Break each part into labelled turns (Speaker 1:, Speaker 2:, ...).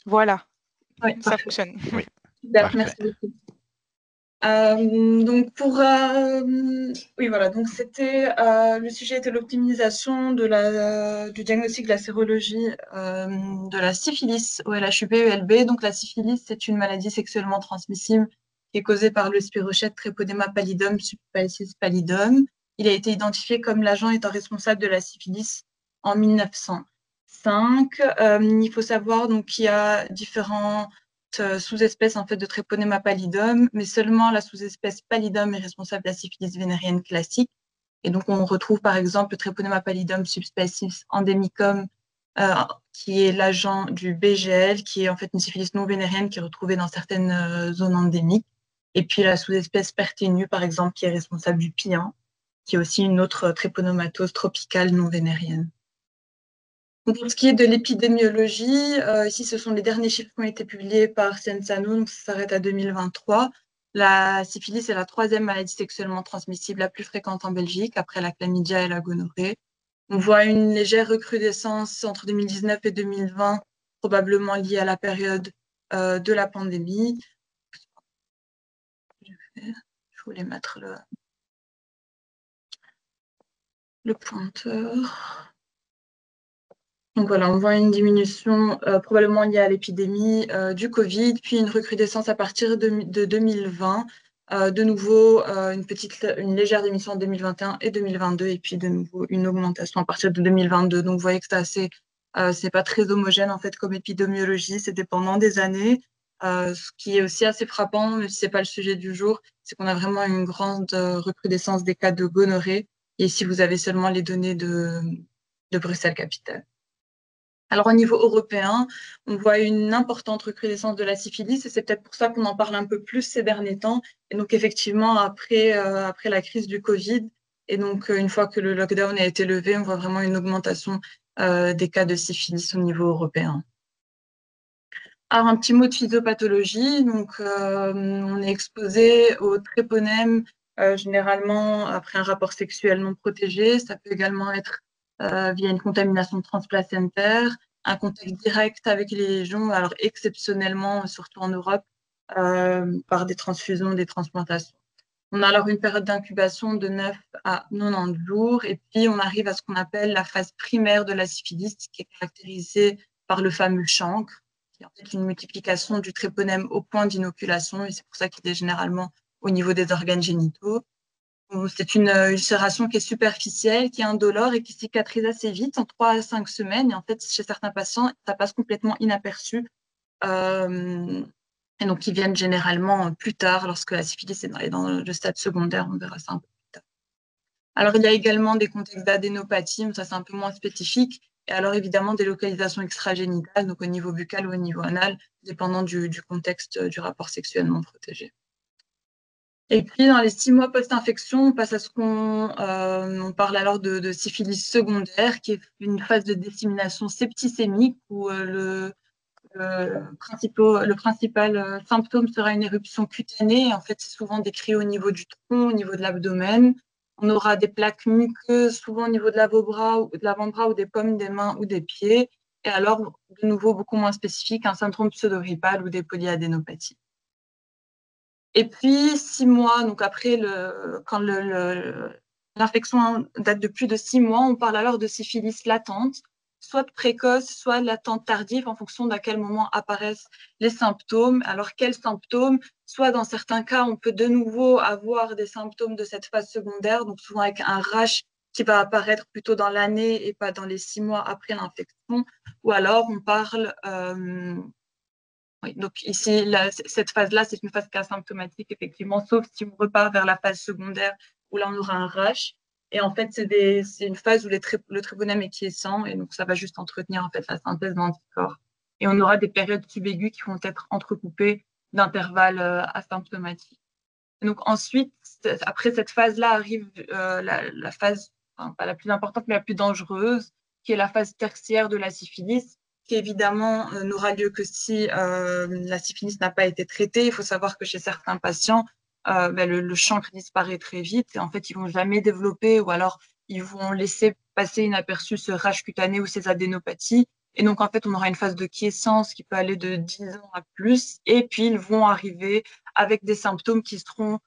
Speaker 1: Voilà,
Speaker 2: Oui,
Speaker 1: ça
Speaker 2: parfait.
Speaker 1: fonctionne.
Speaker 3: Oui,
Speaker 2: Super,
Speaker 3: parfait.
Speaker 2: merci beaucoup. Donc oui voilà, donc c'était le sujet était l'optimisation du diagnostic de la sérologie de la syphilis au LHUB-ELB. Donc la syphilis, c'est une maladie sexuellement transmissible qui est causée par le spirochète Treponema pallidum subspecies pallidum. Il a été identifié comme l'agent étant responsable de la syphilis en 1905. Il faut savoir donc qu'il y a différents sous-espèce en fait de Treponema pallidum, mais seulement la sous-espèce pallidum est responsable de la syphilis vénérienne classique. Et donc on retrouve par exemple le Treponema pallidum subspecies endemicum, qui est l'agent du BGL, qui est en fait une syphilis non vénérienne qui est retrouvée dans certaines zones endémiques. Et puis la sous-espèce perténue, par exemple, qui est responsable du pian, qui est aussi une autre tréponomatose tropicale non vénérienne. Donc, pour ce qui est de l'épidémiologie, ici, ce sont les derniers chiffres qui ont été publiés par Cienzano, donc ça s'arrête à 2023. La syphilis est la troisième maladie sexuellement transmissible la plus fréquente en Belgique, après la chlamydia et la gonorrhée. On voit une légère recrudescence entre 2019 et 2020, probablement liée à la période de la pandémie. Je voulais mettre le pointeur. Donc voilà, on voit une diminution probablement liée à l'épidémie du Covid, puis une recrudescence à partir de 2020. De nouveau, une légère diminution en 2021 et 2022, et puis de nouveau une augmentation à partir de 2022. Donc vous voyez que c'est pas très homogène en fait comme épidémiologie, c'est dépendant des années. Ce qui est aussi assez frappant, mais c'est pas le sujet du jour, c'est qu'on a vraiment une grande recrudescence des cas de gonorrhée. Et ici, vous avez seulement les données de Bruxelles-Capitale. Alors, au niveau européen, on voit une importante recrudescence de la syphilis et c'est peut-être pour ça qu'on en parle un peu plus ces derniers temps. Et donc, effectivement, après la crise du Covid, et donc une fois que le lockdown a été levé, on voit vraiment une augmentation des cas de syphilis au niveau européen. Alors, un petit mot de physiopathologie. Donc, on est exposé au tréponème, généralement après un rapport sexuel non protégé. Ça peut également être via une contamination transplacentaire, un contact direct avec les lésions, alors exceptionnellement, surtout en Europe, par des transfusions, des transplantations. On a alors une période d'incubation de 9 à 90 jours, et puis on arrive à ce qu'on appelle la phase primaire de la syphilis, qui est caractérisée par le fameux chancre, qui est en fait une multiplication du tréponème au point d'inoculation, et c'est pour ça qu'il est généralement au niveau des organes génitaux. C'est une ulcération qui est superficielle, qui est indolore et qui cicatrise assez vite, en 3 à 5 semaines. Et en fait, chez certains patients, ça passe complètement inaperçu. Euh, et donc, ils viennent généralement plus tard, lorsque la syphilis est dans le stade secondaire. On verra ça un peu plus tard. Alors, il y a également des contextes d'adénopathie, mais ça, c'est un peu moins spécifique. Et alors, évidemment, des localisations extragénitales, donc au niveau buccal ou au niveau anal, dépendant du contexte du rapport sexuel non protégé. Et puis, dans les 6 mois post-infection, on passe à ce on parle alors de syphilis secondaire, qui est une phase de dissémination septicémique où le principal symptôme sera une éruption cutanée. En fait, c'est souvent décrit au niveau du tronc, au niveau de l'abdomen. On aura des plaques muqueuses, souvent au niveau de l'avant-bras ou des paumes des mains ou des pieds. Et alors, de nouveau, beaucoup moins spécifique, un syndrome pseudo-grippal ou des polyadénopathies. Et puis, 6 mois, donc après, quand l'infection date de plus de 6 mois, on parle alors de syphilis latente, soit précoce, soit latente tardive, en fonction d'à quel moment apparaissent les symptômes. Alors, quels symptômes? Soit dans certains cas, on peut de nouveau avoir des symptômes de cette phase secondaire, donc souvent avec un rash qui va apparaître plutôt dans l'année et pas dans les 6 mois après l'infection. Ou alors, on parle oui, donc ici, cette phase-là, c'est une phase qui est asymptomatique, effectivement, sauf si on repart vers la phase secondaire où là, on aura un rash. Et en fait, c'est une phase où le tréponème est quiescent et donc ça va juste entretenir en fait la synthèse d'anticorps. Et on aura des périodes subaiguës qui vont être entrecoupées d'intervalles asymptomatiques. Et donc ensuite, après cette phase-là, arrive la phase, enfin, pas la plus importante, mais la plus dangereuse, qui est la phase tertiaire de la syphilis, qui évidemment n'aura lieu que si la syphilis n'a pas été traitée. Il faut savoir que chez certains patients, le chancre disparaît très vite et en fait, ils vont jamais développer ou alors ils vont laisser passer inaperçu ce rash cutané ou ces adénopathies. Et donc, en fait, on aura une phase de quiescence qui peut aller de 10 ans à plus. Et puis, ils vont arriver avec des symptômes qui seront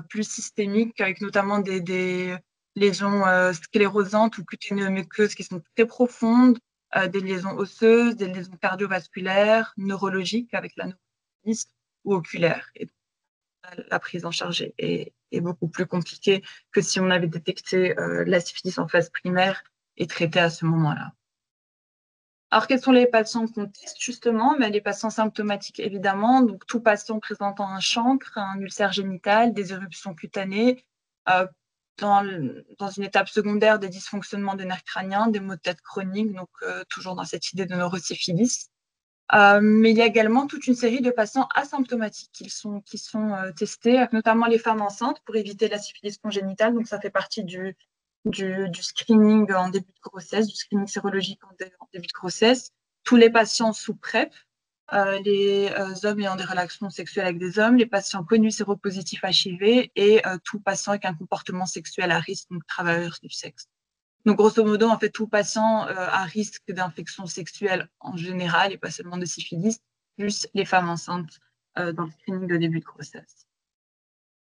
Speaker 2: plus systémiques, avec notamment des lésions sclérosantes ou cutanéo-muqueuses qui sont très profondes, des lésions osseuses, des lésions cardiovasculaires, neurologiques avec la neurologie ou oculaires. Et la prise en charge est beaucoup plus compliquée que si on avait détecté la syphilis en phase primaire et traité à ce moment-là. Alors, quels sont les patients qu'on teste justement? Les patients symptomatiques, évidemment. Donc, tout patient présentant un chancre, un ulcère génital, des éruptions cutanées, euh, dans une étape secondaire, des dysfonctionnements des nerfs crâniens, des maux de tête chroniques, donc toujours dans cette idée de neurosyphilis. Mais il y a également toute une série de patients asymptomatiques qui sont testés, notamment les femmes enceintes pour éviter la syphilis congénitale. Donc, ça fait partie du screening en début de grossesse, du screening sérologique en début de grossesse. Tous les patients sous PrEP, les hommes ayant des relations sexuelles avec des hommes, les patients connus séropositifs HIV et tout patient avec un comportement sexuel à risque, donc travailleurs du sexe. Donc, grosso modo, en fait, tout patient à risque d'infection sexuelle en général et pas seulement de syphilis, plus les femmes enceintes dans le screening de début de grossesse.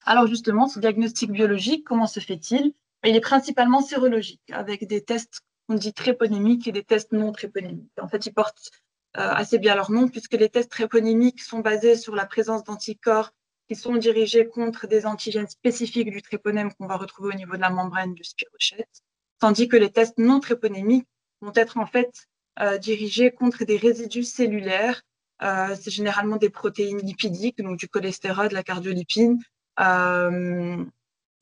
Speaker 2: Alors justement, ce diagnostic biologique, comment se fait-il? Il est principalement sérologique, avec des tests qu'on dit tréponémiques et des tests non tréponémiques. En fait, ils portent assez bien leur nom, puisque les tests tréponémiques sont basés sur la présence d'anticorps qui sont dirigés contre des antigènes spécifiques du tréponème qu'on va retrouver au niveau de la membrane du spirochète, tandis que les tests non tréponémiques vont être en fait dirigés contre des résidus cellulaires. C'est généralement des protéines lipidiques, donc du cholestérol, de la cardiolipine,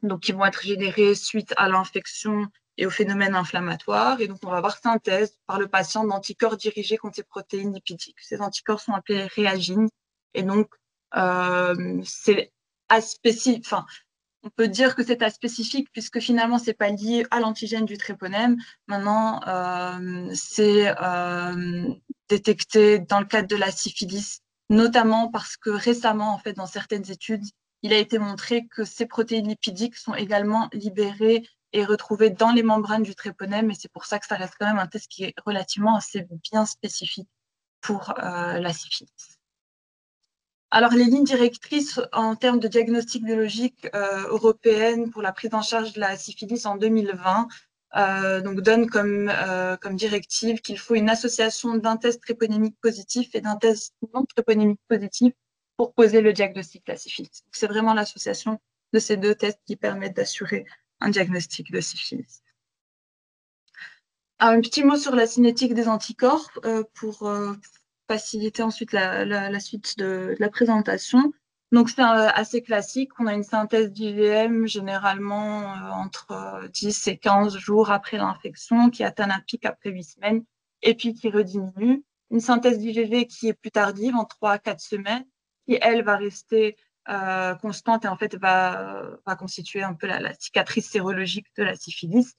Speaker 2: donc qui vont être générés suite à l'infection et au phénomène inflammatoire. Et donc, on va avoir synthèse par le patient d'anticorps dirigés contre ces protéines lipidiques. Ces anticorps sont appelés réagines. Et donc, c'est aspécifique. Enfin, on peut dire que c'est aspécifique puisque finalement, c'est pas lié à l'antigène du tréponème. Maintenant, c'est détecté dans le cadre de la syphilis, notamment parce que récemment, en fait, dans certaines études, il a été montré que ces protéines lipidiques sont également libérées et retrouvées dans les membranes du tréponème. Et c'est pour ça que ça reste quand même un test qui est relativement assez bien spécifique pour la syphilis. Alors, les lignes directrices en termes de diagnostic biologique européenne pour la prise en charge de la syphilis en 2020 donc donnent comme directive qu'il faut une association d'un test tréponémique positif et d'un test non tréponémique positif pour poser le diagnostic de la syphilis. C'est vraiment l'association de ces deux tests qui permettent d'assurer un diagnostic de syphilis. Un petit mot sur la cinétique des anticorps pour faciliter ensuite la suite de la présentation. Donc, c'est assez classique. On a une synthèse d'IgM généralement entre 10 et 15 jours après l'infection qui atteint un pic après 8 semaines et puis qui rediminue. Une synthèse d'IgV qui est plus tardive, en 3 à 4 semaines, qui, elle, va rester constante et en fait va constituer un peu la cicatrice sérologique de la syphilis.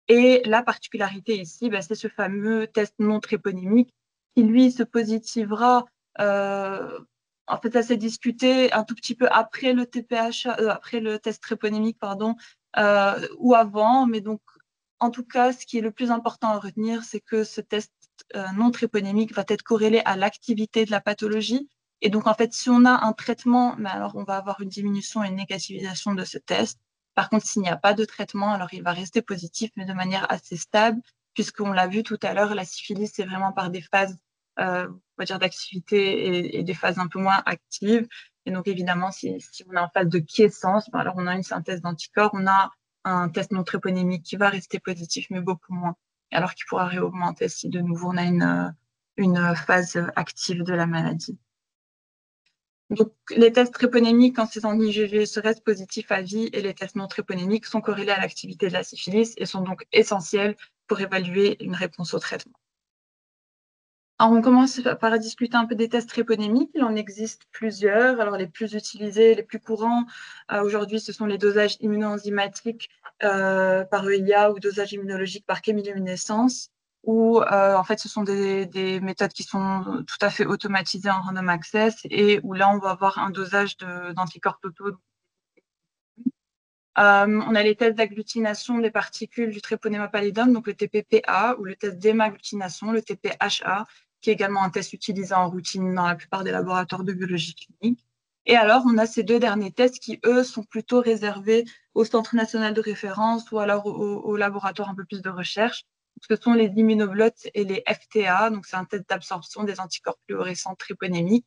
Speaker 2: Et la particularité ici, c'est ce fameux test non tréponémique qui, lui, se positivera. En fait, ça s'est discuté un tout petit peu après le TPH, après le test tréponémique, pardon, ou avant. Mais donc, en tout cas, ce qui est le plus important à retenir, c'est que ce test non tréponémique va être corrélé à l'activité de la pathologie. Et donc, en fait, si on a un traitement, alors on va avoir une diminution et une négativisation de ce test. Par contre, s'il n'y a pas de traitement, alors il va rester positif, mais de manière assez stable, puisqu'on l'a vu tout à l'heure, la syphilis, c'est vraiment par des phases, on va dire, d'activité et des phases un peu moins actives. Et donc, évidemment, si on est en phase de quiescence, alors on a une synthèse d'anticorps, on a un test non tréponémique qui va rester positif, mais beaucoup moins, alors qu'il pourra réaugmenter si de nouveau on a une phase active de la maladie. Donc, les tests tréponémiques, quand c'est en IgG, se restent positifs à vie et les tests non tréponémiques sont corrélés à l'activité de la syphilis et sont donc essentiels pour évaluer une réponse au traitement. Alors, on commence par discuter un peu des tests tréponémiques. Il en existe plusieurs. Alors, les plus utilisés, les plus courants aujourd'hui, ce sont les dosages immunoenzymatiques par EIA ou dosages immunologiques par chémiluminescence, où en fait, ce sont des méthodes qui sont tout à fait automatisées en random access et où là, on va avoir un dosage d'anticorps totaux On a les tests d'agglutination des particules du Treponema pallidum, donc le TPPA, ou le test d'hémagglutination, le TPHA, qui est également un test utilisé en routine dans la plupart des laboratoires de biologie clinique. Et alors, on a ces deux derniers tests qui, eux, sont plutôt réservés au Centre national de référence ou alors au laboratoire un peu plus de recherche. Ce sont les immunoblots et les FTA, donc c'est un test d'absorption des anticorps fluorescents tréponémiques.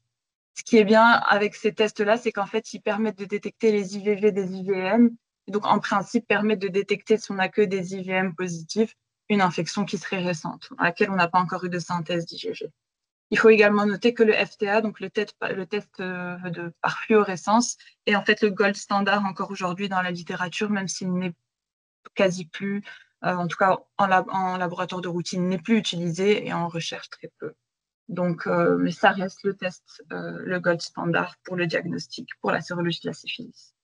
Speaker 2: Ce qui est bien avec ces tests-là, c'est qu'en fait, ils permettent de détecter les IVV des IVM. Et donc, en principe, permettent de détecter, si on n'a que des IVM positifs, une infection qui serait récente, à laquelle on n'a pas encore eu de synthèse d'IgG. Il faut également noter que le FTA, donc le test par fluorescence, est en fait le gold standard encore aujourd'hui dans la littérature, même s'il n'est quasi plus, en tout cas en laboratoire de routine, n'est plus utilisé et en recherche très peu. Donc, mais ça reste le test, le gold standard pour le diagnostic, pour la sérologie de la syphilis.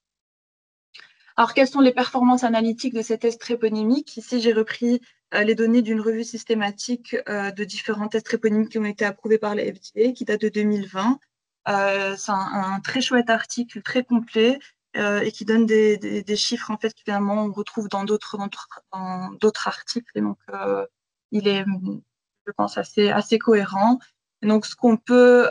Speaker 2: Alors, quelles sont les performances analytiques de ces tests tréponymiques? Ici, j'ai repris les données d'une revue systématique de différents tests tréponymiques qui ont été approuvés par la FDA, qui date de 2020. C'est un très chouette article, très complet, et qui donne des chiffres en fait que finalement on retrouve dans d'autres articles. Et donc, il est, je pense, assez cohérent. Et donc, ce qu'on peut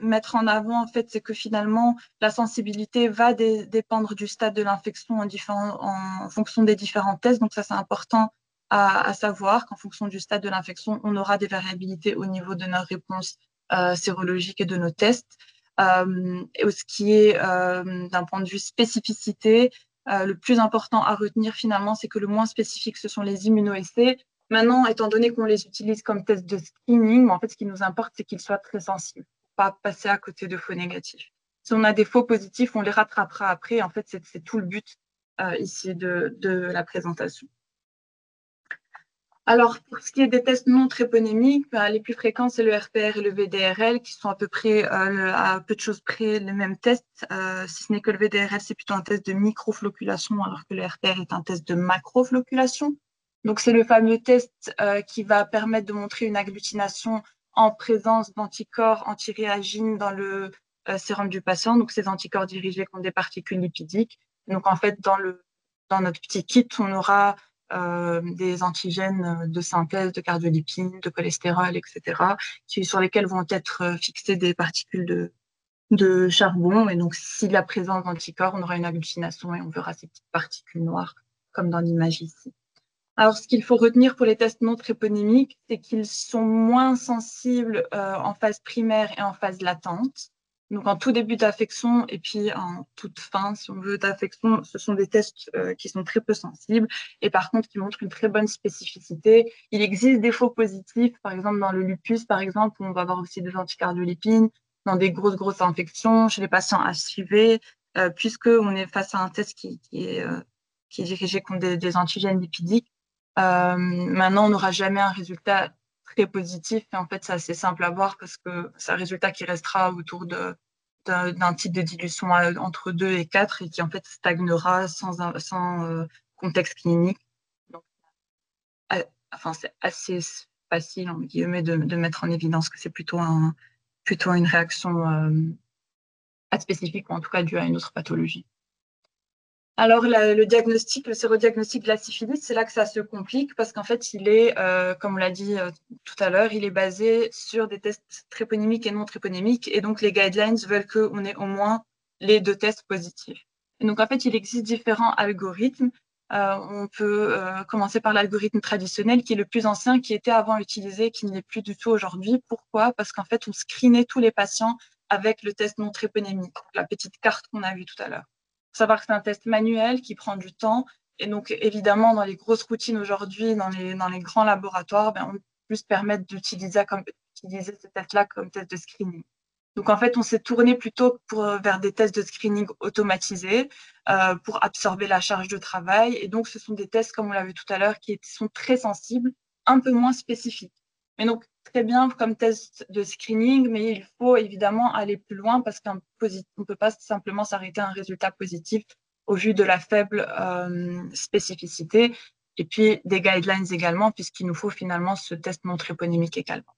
Speaker 2: mettre en avant, en fait, c'est que finalement, la sensibilité va dépendre du stade de l'infection en fonction des différents tests. Donc, ça, c'est important à savoir qu'en fonction du stade de l'infection, on aura des variabilités au niveau de nos réponses sérologiques et de nos tests. Et ce qui est d'un point de vue spécificité, le plus important à retenir finalement, c'est que le moins spécifique, ce sont les immunoessais. Maintenant, étant donné qu'on les utilise comme test de screening, en fait, ce qui nous importe, c'est qu'ils soient très sensibles, pas passer à côté de faux négatifs. Si on a des faux positifs, on les rattrapera après. En fait, c'est tout le but ici de la présentation. Alors, pour ce qui est des tests non tréponémiques, les plus fréquents, c'est le RPR et le VDRL, qui sont à peu près, à peu de choses près, les mêmes tests, si ce n'est que le VDRL, c'est plutôt un test de microfloculation, alors que le RPR est un test de macrofloculation. Donc, c'est le fameux test qui va permettre de montrer une agglutination en présence d'anticorps antiréagines dans le sérum du patient. Donc, ces anticorps dirigés contre des particules lipidiques. Donc, en fait, dans notre petit kit, on aura des antigènes de synthèse de cardiolipines, de cholestérol, etc., sur lesquels vont être fixées des particules de charbon. Et donc, s'il y a présence d'anticorps, on aura une agglutination et on verra ces petites particules noires, comme dans l'image ici. Alors, ce qu'il faut retenir pour les tests non tréponymiques, c'est qu'ils sont moins sensibles en phase primaire et en phase latente. Donc, en tout début d'affection et puis en toute fin, si on veut, d'affection, ce sont des tests qui sont très peu sensibles et par contre qui montrent une très bonne spécificité. Il existe des faux positifs, par exemple dans le lupus, par exemple, où on va avoir aussi des anticardiolipines, dans des grosses infections, chez les patients HIV, puisqu'on est face à un test qui est dirigé contre des antigènes lipidiques. Maintenant, on n'aura jamais un résultat très positif. Et en fait, c'est assez simple à voir parce que c'est un résultat qui restera autour d'un type de dilution entre 2 et 4 et qui en fait stagnera sans contexte clinique. Donc, enfin, c'est assez facile, en guillemets, de mettre en évidence que c'est plutôt une réaction aspécifique ou en tout cas due à une autre pathologie. Alors, le diagnostic, le sérodiagnostic de la syphilis, c'est là que ça se complique parce qu'en fait, il est, comme on l'a dit tout à l'heure, il est basé sur des tests tréponymiques et non tréponymiques. Et donc, les guidelines veulent qu'on ait au moins les deux tests positifs. Et donc, en fait, il existe différents algorithmes. On peut commencer par l'algorithme traditionnel qui est le plus ancien, qui était avant utilisé, qui ne l'est plus du tout aujourd'hui. Pourquoi? Parce qu'en fait, on screenait tous les patients avec le test non tréponymique, la petite carte qu'on a vue tout à l'heure. Il faut savoir que c'est un test manuel qui prend du temps. Et donc, évidemment, dans les grosses routines aujourd'hui, dans les grands laboratoires, on peut se permettre d'utiliser ce test-là comme test de screening. Donc, en fait, on s'est tourné plutôt vers des tests de screening automatisés pour absorber la charge de travail. Et donc, ce sont des tests, comme on l'a vu tout à l'heure, qui sont très sensibles, un peu moins spécifiques. Mais donc, très bien comme test de screening, mais il faut évidemment aller plus loin parce qu'on ne peut pas simplement s'arrêter à un résultat positif au vu de la faible spécificité et puis des guidelines également, puisqu'il nous faut finalement ce test non tréponymique également.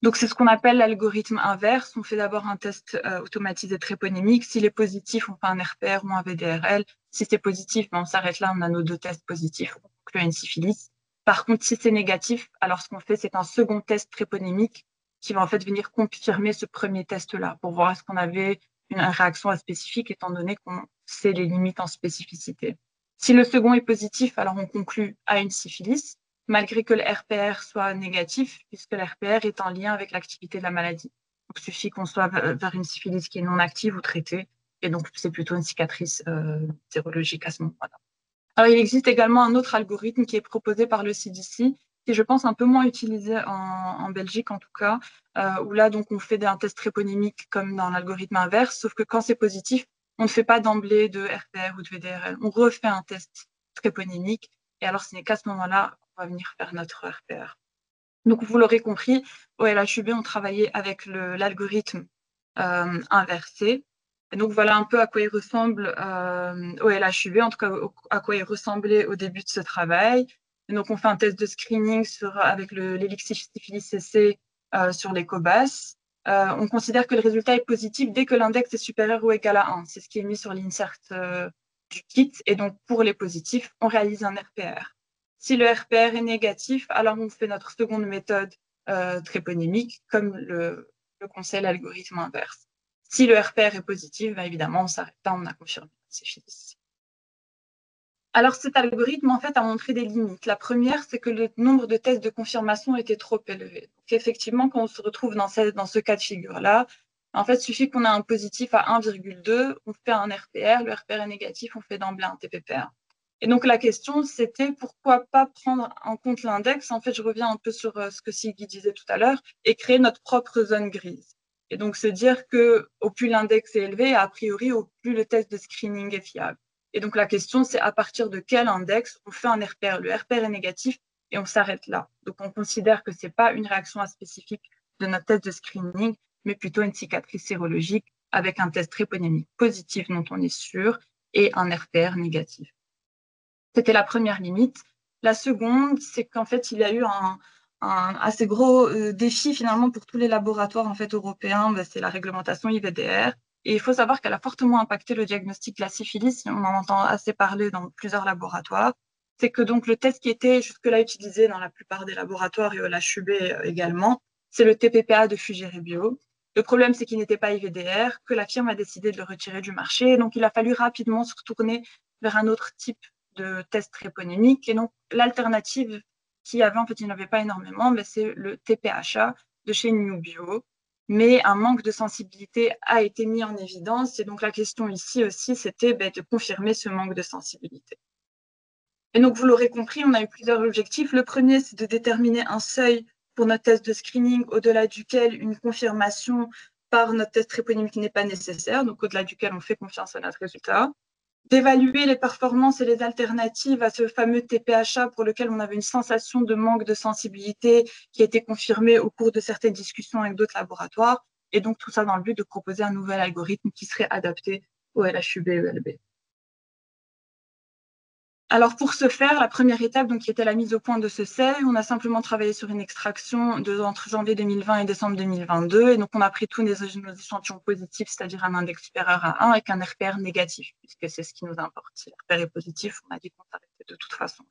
Speaker 2: Donc, c'est ce qu'on appelle l'algorithme inverse. On fait d'abord un test automatisé tréponymique. S'il est positif, on fait un RPR ou un VDRL. Si c'est positif, ben, on s'arrête là, on a nos 2 tests positifs, on conclut à une syphilis. Par contre, si c'est négatif, alors ce qu'on fait, c'est un second test tréponymique qui va en fait venir confirmer ce premier test-là pour voir est-ce qu'on avait une réaction spécifique étant donné qu'on sait les limites en spécificité. Si le second est positif, alors on conclut à une syphilis, malgré que le RPR soit négatif, puisque le RPR est en lien avec l'activité de la maladie. Donc, il suffit qu'on soit vers une syphilis qui est non active ou traitée, et donc c'est plutôt une cicatrice sérologique à ce moment-là. Alors, il existe également un autre algorithme qui est proposé par le CDC, qui est, je pense, un peu moins utilisé en Belgique en tout cas, où là, donc, on fait un test tréponymique comme dans l'algorithme inverse, sauf que quand c'est positif, on ne fait pas d'emblée de RPR ou de VDRL. On refait un test tréponymique, et alors ce n'est qu'à ce moment-là qu'on va venir faire notre RPR. Donc, vous l'aurez compris, au LHUB, on travaillait avec l'algorithme inversé. Et donc, voilà un peu à quoi il ressemble au LHUB, en tout cas à quoi il ressemblait au début de ce travail. Et donc, on fait un test de screening avec l'Elixir syphilis CC sur les cobayes. On considère que le résultat est positif dès que l'index est supérieur ou égal à 1. C'est ce qui est mis sur l'insert du kit. Et donc, pour les positifs, on réalise un RPR. Si le RPR est négatif, alors on fait notre seconde méthode tréponymique, comme le conseille l'algorithme inverse. Si le RPR est positif, ben évidemment, on s'arrête là, on a confirmé la syphilis. Alors, cet algorithme, en fait, a montré des limites. La première, c'est que le nombre de tests de confirmation était trop élevé. Donc, effectivement, quand on se retrouve dans ce cas de figure-là, en fait, il suffit qu'on ait un positif à 1,2, on fait un RPR, le RPR est négatif, on fait d'emblée un TPPR. Et donc, la question, c'était pourquoi pas prendre en compte l'index. En fait, je reviens un peu sur ce que Sylvie disait tout à l'heure, et créer notre propre zone grise. Et donc, se dire que au plus l'index est élevé, a priori, au plus le test de screening est fiable. Et donc, la question, c'est à partir de quel index on fait un RPR. Le RPR est négatif et on s'arrête là. Donc, on considère que ce n'est pas une réaction spécifique de notre test de screening, mais plutôt une cicatrice sérologique avec un test tréponymique positif dont on est sûr et un RPR négatif. C'était la première limite. La seconde, c'est qu'en fait, il y a eu un assez gros défi finalement pour tous les laboratoires en fait, européens, c'est la réglementation IVDR. Et il faut savoir qu'elle a fortement impacté le diagnostic de la syphilis, on en entend assez parler dans plusieurs laboratoires. C'est que donc le test qui était jusque-là utilisé dans la plupart des laboratoires et au LHUB également, c'est le TPPA de Fujirebio. Le problème, c'est qu'il n'était pas IVDR, que la firme a décidé de le retirer du marché. Donc, il a fallu rapidement se retourner vers un autre type de tests tréponymiques. Et donc, l'alternative qu'il y avait, en fait, il n'y en avait pas énormément, mais c'est le TPHA de chez Nubio. Mais un manque de sensibilité a été mis en évidence. Et donc, la question ici aussi, c'était de confirmer ce manque de sensibilité. Et donc, vous l'aurez compris, on a eu plusieurs objectifs. Le premier, c'est de déterminer un seuil pour notre test de screening au-delà duquel une confirmation par notre test tréponymique n'est pas nécessaire, donc au-delà duquel on fait confiance à notre résultat. D'évaluer les performances et les alternatives à ce fameux TPHA pour lequel on avait une sensation de manque de sensibilité qui a été confirmée au cours de certaines discussions avec d'autres laboratoires. Et donc, tout ça dans le but de proposer un nouvel algorithme qui serait adapté au LHUB-ELB. Alors, pour ce faire, la première étape, donc, qui était la mise au point de ce seuil, on a simplement travaillé sur une extraction entre janvier 2020 et décembre 2022. Et donc, on a pris tous nos échantillons positifs, c'est-à-dire un index supérieur à 1 avec un RPR négatif, puisque c'est ce qui nous importe. Si l'RPR est positif, on a dit qu'on s'arrêtait de toute façon.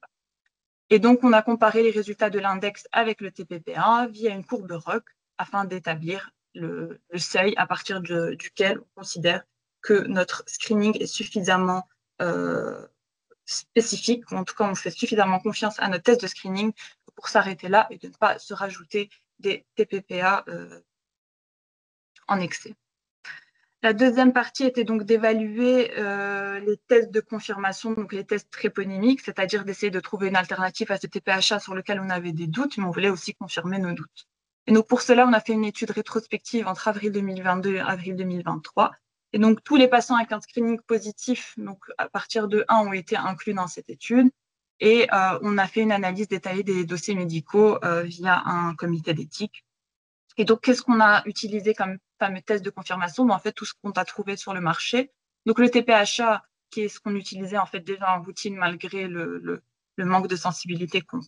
Speaker 2: Et donc, on a comparé les résultats de l'index avec le TPP1 via une courbe ROC afin d'établir le seuil à partir duquel on considère que notre screening est suffisamment spécifique, ou en tout cas on fait suffisamment confiance à notre test de screening pour s'arrêter là et de ne pas se rajouter des TPPA en excès. La deuxième partie était donc d'évaluer les tests de confirmation, donc les tests tréponymiques, c'est-à-dire d'essayer de trouver une alternative à ce TPHA sur lequel on avait des doutes, mais on voulait aussi confirmer nos doutes. Et donc pour cela, on a fait une étude rétrospective entre avril 2022 et avril 2023. Et donc tous les patients avec un screening positif, donc à partir de 1, ont été inclus dans cette étude. Et on a fait une analyse détaillée des dossiers médicaux via un comité d'éthique. Et donc, qu'est-ce qu'on a utilisé comme fameux test de confirmation? En fait, tout ce qu'on a trouvé sur le marché. Donc, le TPHA, qui est ce qu'on utilisait en fait déjà en routine malgré le manque de sensibilité qu'on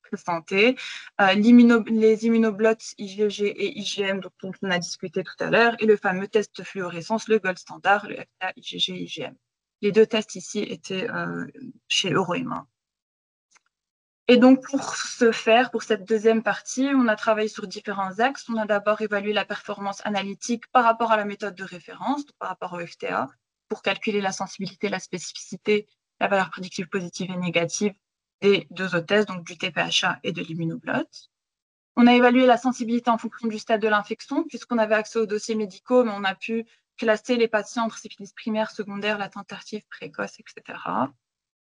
Speaker 2: présentés. Les immunoblots IgG et IgM, dont on a discuté tout à l'heure, et le fameux test de fluorescence, le gold standard, le FTA IgG IgM. Les deux tests ici étaient chez EuroIMMUN. Et donc, pour cette deuxième partie, on a travaillé sur différents axes. On a d'abord évalué la performance analytique par rapport à la méthode de référence, par rapport au FTA, pour calculer la sensibilité, la spécificité, la valeur prédictive positive et négative des deux autres tests, donc du TPHA et de l'immunoblot. On a évalué la sensibilité en fonction du stade de l'infection, puisqu'on avait accès aux dossiers médicaux, mais on a pu classer les patients entre syphilis primaire, secondaire, latente tardive, précoce, etc.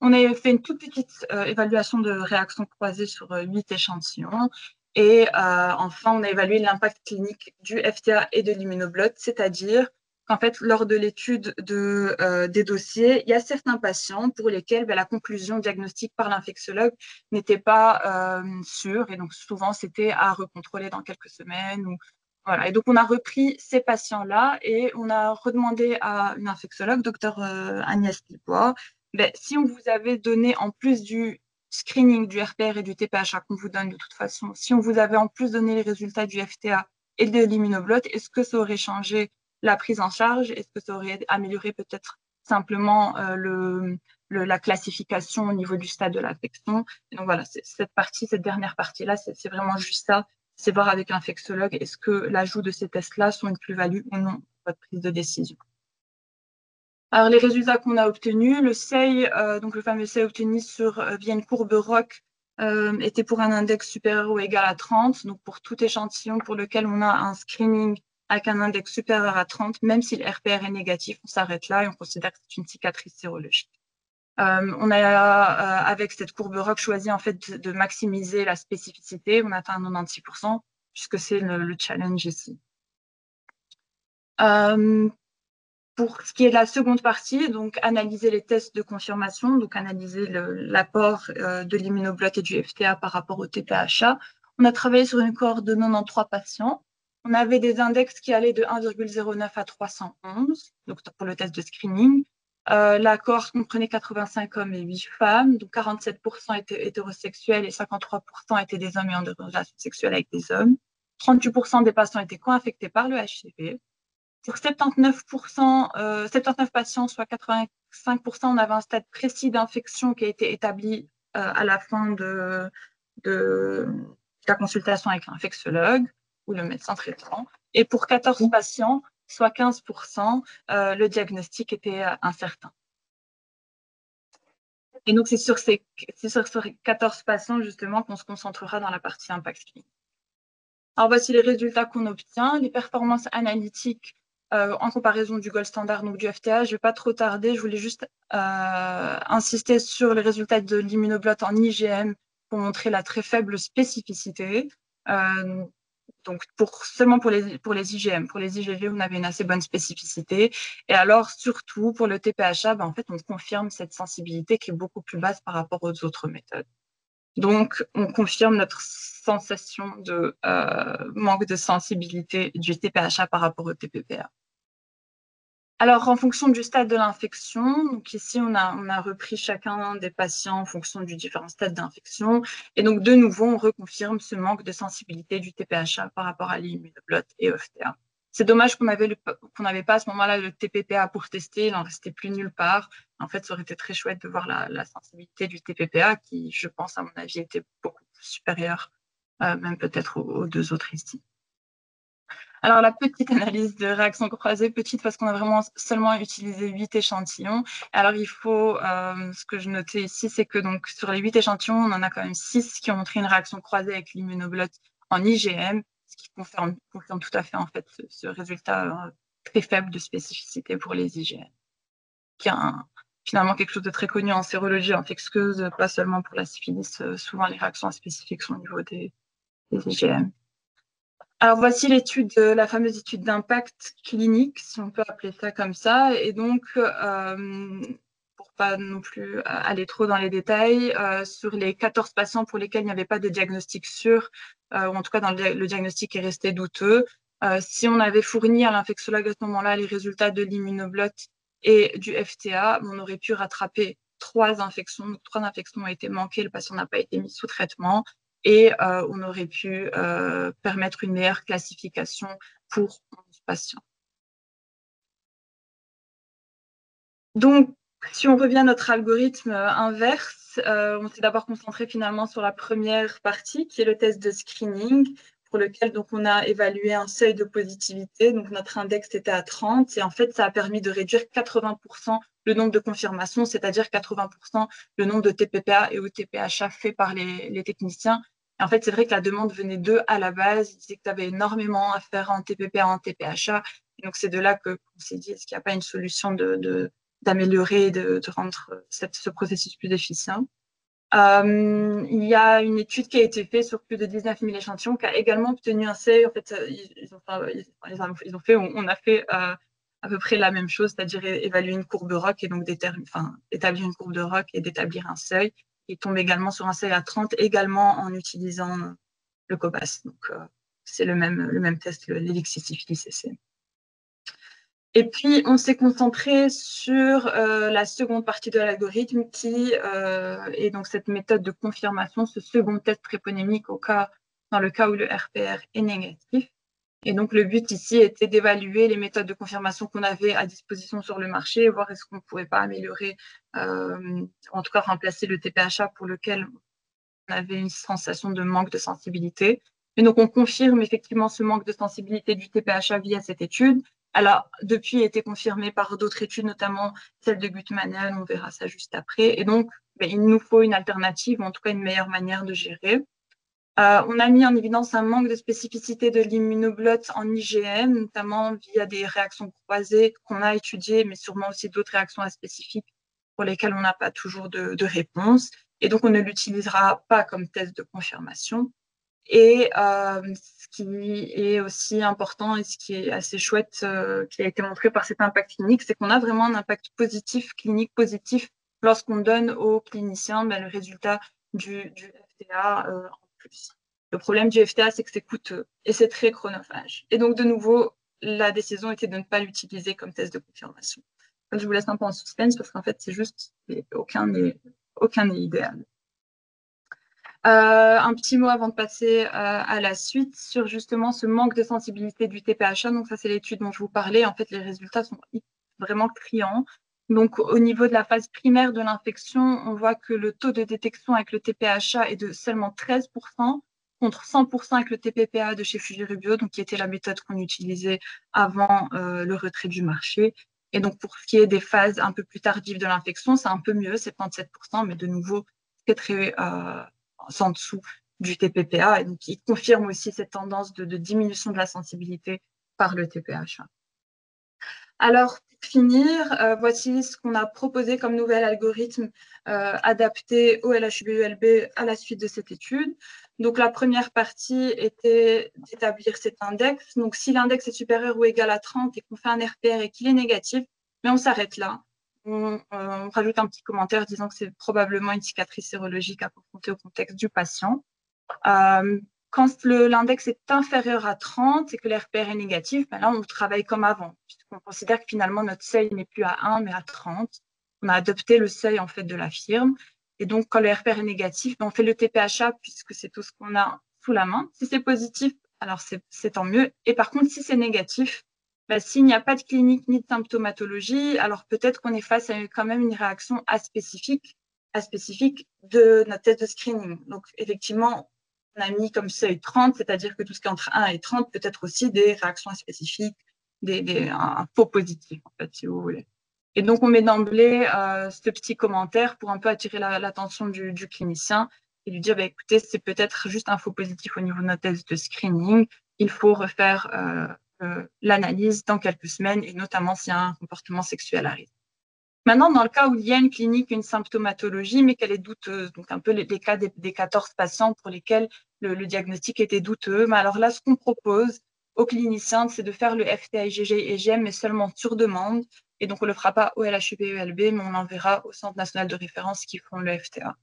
Speaker 2: On a fait une toute petite évaluation de réactions croisées sur 8 échantillons. Et enfin, on a évalué l'impact clinique du FTA et de l'immunoblot, c'est-à-dire qu'en fait, lors de l'étude des dossiers, il y a certains patients pour lesquels la conclusion diagnostique par l'infectiologue n'était pas sûre. Et donc, souvent, c'était à recontrôler dans quelques semaines. Voilà. Et donc, on a repris ces patients-là et on a redemandé à une infectiologue, docteur Agnès Lipois, si on vous avait donné, en plus du screening du RPR et du TPHA qu'on vous donne de toute façon, si on vous avait en plus donné les résultats du FTA et de l'immunoblot, est-ce que ça aurait changé la prise en charge? Est-ce que ça aurait amélioré peut-être simplement la classification au niveau du stade de l'infection? Donc voilà, cette dernière partie-là, c'est vraiment juste ça. C'est voir avec l'infectiologue, est-ce que l'ajout de ces tests-là sont une plus-value ou non pour votre prise de décision. Alors, les résultats qu'on a obtenus, le seuil, donc le fameux seuil obtenu via une courbe ROC, était pour un index supérieur ou égal à 30. Donc, pour tout échantillon pour lequel on a un screening avec un index supérieur à 30, même si le RPR est négatif, on s'arrête là et on considère que c'est une cicatrice sérologique. On a, avec cette courbe ROC, choisi en fait de maximiser la spécificité. On atteint 96%, puisque c'est le challenge ici. Pour ce qui est de la seconde partie, donc analyser les tests de confirmation, donc analyser l'apport de l'immunoblot et du FTA par rapport au TPHA, on a travaillé sur une cohorte de 93 patients. On avait des index qui allaient de 1,09 à 311, donc pour le test de screening. La cohorte comprenait 85 hommes et 8 femmes, donc 47% étaient hétérosexuels et 53% étaient des hommes ayant des relations sexuelles avec des hommes. 38% des patients étaient co-infectés par le HIV. Pour 79 patients, soit 85%, on avait un stade précis d'infection qui a été établi à la fin de la consultation avec l'infectiologue ou le médecin traitant. Et pour 14 patients, soit 15%, le diagnostic était incertain. Et donc, c'est sur ces 14 patients, justement, qu'on se concentrera dans la partie impact clinique. Alors, voici les résultats qu'on obtient. Les performances analytiques en comparaison du gold standard, donc du FTA. Je ne vais pas trop tarder, je voulais juste insister sur les résultats de l'immunoblot en IgM pour montrer la très faible spécificité. Donc, seulement pour les IgM. Pour les IgG, on avait une assez bonne spécificité. Et alors, surtout, pour le TPHA, en fait, on confirme cette sensibilité qui est beaucoup plus basse par rapport aux autres méthodes. Donc, on confirme notre sensation de manque de sensibilité du TPHA par rapport au TPPA. Alors, en fonction du stade de l'infection, donc ici, on a repris chacun des patients en fonction du différent stade d'infection. Et donc, de nouveau, on reconfirme ce manque de sensibilité du TPHA par rapport à l'immunoblot et au FTA. C'est dommage qu'on n'avait pas à ce moment-là le TPPA pour tester, il n'en restait plus nulle part. En fait, ça aurait été très chouette de voir la sensibilité du TPPA qui, je pense, à mon avis, était beaucoup plus supérieure, même peut-être aux deux autres ici. Alors, la petite analyse de réaction croisée, petite parce qu'on a vraiment seulement utilisé 8 échantillons. Alors, ce que je notais ici, c'est que donc, sur les 8 échantillons, on en a quand même 6 qui ont montré une réaction croisée avec l'immunoblot en IgM, ce qui confirme tout à fait en fait ce résultat très faible de spécificité pour les IgM, qui est finalement quelque chose de très connu en sérologie infectieuse, pas seulement pour la syphilis. Souvent, les réactions spécifiques sont au niveau des IgM. Alors, voici la fameuse étude d'impact clinique, si on peut appeler ça comme ça. Et donc, pour pas non plus aller trop dans les détails, sur les 14 patients pour lesquels il n'y avait pas de diagnostic sûr, ou en tout cas le diagnostic est resté douteux, si on avait fourni à l'infectiologue à ce moment-là les résultats de l'immunoblot et du FTA, on aurait pu rattraper 3 infections. Donc, 3 infections ont été manquées, le patient n'a pas été mis sous traitement. et on aurait pu permettre une meilleure classification pour 11 patients. Donc, si on revient à notre algorithme inverse, on s'est d'abord concentré finalement sur la première partie, qui est le test de screening, pour lequel donc, on a évalué un seuil de positivité. Donc, notre index était à 30, et en fait, ça a permis de réduire 80% le nombre de confirmations, c'est-à-dire 80% le nombre de TPPA et OTPHA faits par les techniciens. Et en fait, c'est vrai que la demande venait d'eux à la base. Ils disaient que tu avais énormément à faire en TPPA, en TPHA. Et donc, c'est de là qu'on s'est dit, est-ce qu'il n'y a pas une solution d'améliorer et de rendre ce processus plus efficient. Il y a une étude qui a été faite sur plus de 19 000 échantillons qui a également obtenu un seuil. En fait, ils ont fait, on a fait à peu près la même chose, c'est-à-dire évaluer une courbe ROC et donc établir une courbe de ROC et d'établir un seuil. Il tombe également sur un seuil à 30, également en utilisant le COBAS. Donc, c'est le même test, l'ELIXIR-CC. Et puis, on s'est concentré sur la seconde partie de l'algorithme qui est donc cette méthode de confirmation, ce second test tréponémique dans le cas où le RPR est négatif. Et donc, le but ici était d'évaluer les méthodes de confirmation qu'on avait à disposition sur le marché et voir est-ce qu'on ne pourrait pas améliorer, en tout cas remplacer le TPHA pour lequel on avait une sensation de manque de sensibilité. Et donc, on confirme effectivement ce manque de sensibilité du TPHA via cette étude. Elle a depuis été confirmée par d'autres études, notamment celle de Guttmann, on verra ça juste après. Et donc, il nous faut une alternative, ou en tout cas une meilleure manière de gérer. On a mis en évidence un manque de spécificité de l'immunoblotte en IgM, notamment via des réactions croisées qu'on a étudiées, mais sûrement aussi d'autres réactions aspécifiques pour lesquelles on n'a pas toujours de réponse. Et donc, on ne l'utilisera pas comme test de confirmation. Et ce qui est aussi important et ce qui est assez chouette, qui a été montré par cet impact clinique, c'est qu'on a vraiment un impact positif, clinique positif, lorsqu'on donne aux cliniciens le résultat du FTA en plus. Le problème du FTA, c'est que c'est coûteux et c'est très chronophage. Et donc, de nouveau, la décision était de ne pas l'utiliser comme test de confirmation. Donc, je vous laisse un peu en suspense parce qu'en fait, c'est juste, aucun n'est idéal. Un petit mot avant de passer à la suite sur justement ce manque de sensibilité du TPHA. Donc ça, c'est l'étude dont je vous parlais. En fait, les résultats sont vraiment criants. Donc au niveau de la phase primaire de l'infection, on voit que le taux de détection avec le TPHA est de seulement 13% contre 100% avec le TPPA de chez Fujiribio, donc qui était la méthode qu'on utilisait avant le retrait du marché. Et donc pour ce qui est des phases un peu plus tardives de l'infection, c'est un peu mieux, c'est 37%, mais de nouveau, c'est très en dessous du TPPA. Et donc, il confirme aussi cette tendance de diminution de la sensibilité par le TPHA. Alors, pour finir, voici ce qu'on a proposé comme nouvel algorithme adapté au LHUB-ULB à la suite de cette étude. Donc, la première partie était d'établir cet index. Donc, si l'index est supérieur ou égal à 30 et qu'on fait un RPR et qu'il est négatif, mais on s'arrête là. On rajoute un petit commentaire disant que c'est probablement une cicatrice sérologique à confronter au contexte du patient. Quand l'index est inférieur à 30 et que l'RPR est négatif, là, on travaille comme avant, puisqu'on considère que finalement, notre seuil n'est plus à 1, mais à 30. On a adopté le seuil en fait, de la firme. Et donc, quand le RPR est négatif, on fait le TPHA, puisque c'est tout ce qu'on a sous la main. Si c'est positif, alors c'est tant mieux. Et par contre, si c'est négatif, s'il n'y a pas de clinique ni de symptomatologie, alors peut-être qu'on est face à quand même une réaction aspécifique de notre test de screening. Donc, effectivement, on a mis comme seuil 30, c'est-à-dire que tout ce qui est entre 1 et 30 peut être aussi des réactions spécifiques, un faux positif, en fait, si vous voulez. Et donc, on met d'emblée ce petit commentaire pour un peu attirer l'attention du clinicien et lui dire, écoutez, c'est peut-être juste un faux positif au niveau de notre test de screening. Il faut refaire l'analyse dans quelques semaines et notamment s'il y a un comportement sexuel à risque. Maintenant, dans le cas où il y a une clinique, une symptomatologie, mais qu'elle est douteuse, donc un peu les cas des 14 patients pour lesquels le diagnostic était douteux, mais alors là, ce qu'on propose aux cliniciens, c'est de faire le FTA IgG et IgM, mais seulement sur demande. Et donc, on ne le fera pas au LHUB-ULB, mais on l'enverra au Centre national de référence qui font le FTA.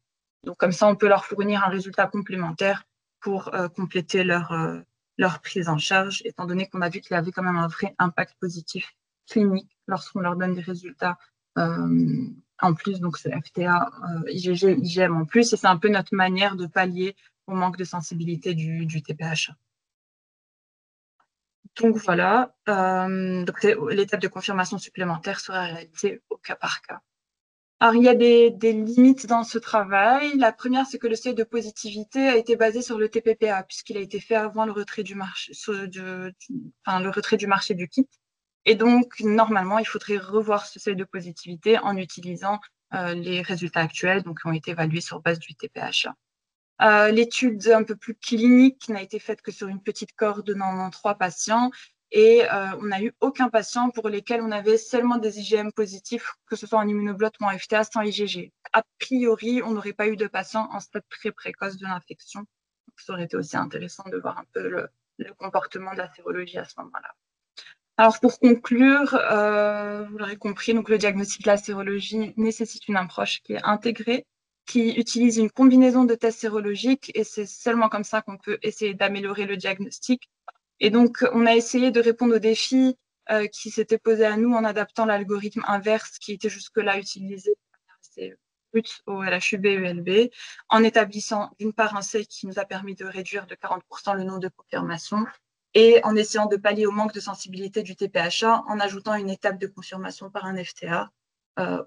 Speaker 2: Donc, comme ça, on peut leur fournir un résultat complémentaire pour compléter leur prise en charge, étant donné qu'on a vu qu'il y avait quand même un vrai impact positif clinique lorsqu'on leur donne des résultats en plus, donc c'est FTA, IgG, IgM en plus, et c'est un peu notre manière de pallier au manque de sensibilité du TPH. Donc voilà, donc l'étape de confirmation supplémentaire sera réalisée au cas par cas. Alors, il y a des limites dans ce travail. La première, c'est que le seuil de positivité a été basé sur le TPPA, puisqu'il a été fait avant le retrait du marché, le retrait du marché du kit. Et donc, normalement, il faudrait revoir ce seuil de positivité en utilisant les résultats actuels, donc qui ont été évalués sur base du TPH. L'étude un peu plus clinique n'a été faite que sur une petite cohorte de 93 patients et on n'a eu aucun patient pour lesquels on avait seulement des IgM positifs, que ce soit en immunoblotte ou en FTA sans IgG. A priori, on n'aurait pas eu de patients en stade très précoce de l'infection. Ça aurait été aussi intéressant de voir un peu le comportement de la sérologie à ce moment-là. Alors pour conclure, vous l'aurez compris, donc le diagnostic de la sérologie nécessite une approche qui est intégrée, qui utilise une combinaison de tests sérologiques et c'est seulement comme ça qu'on peut essayer d'améliorer le diagnostic. Et donc on a essayé de répondre aux défis qui s'étaient posés à nous en adaptant l'algorithme inverse qui était jusque-là utilisé au LHUB-ELB, en établissant d'une part un seuil qui nous a permis de réduire de 40% le nombre de confirmations et en essayant de pallier au manque de sensibilité du TPHA en ajoutant une étape de confirmation par un FTA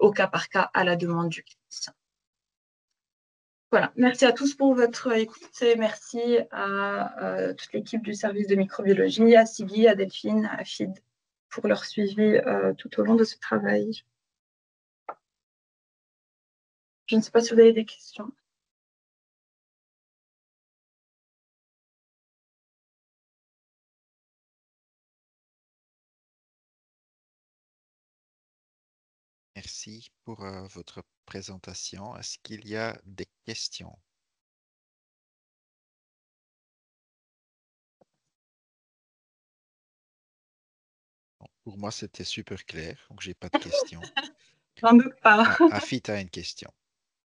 Speaker 2: au cas par cas à la demande du clinicien. Voilà, merci à tous pour votre écoute et merci à toute l'équipe du service de microbiologie, à Siggy, à Delphine, à FID pour leur suivi tout au long de ce travail. Je ne sais pas si vous avez des questions.
Speaker 1: Merci pour votre présentation. Est-ce qu'il y a des questions? Bon, pour moi, c'était super clair, donc j'ai pas de questions.
Speaker 2: J'en doute pas.
Speaker 1: Afid a une question.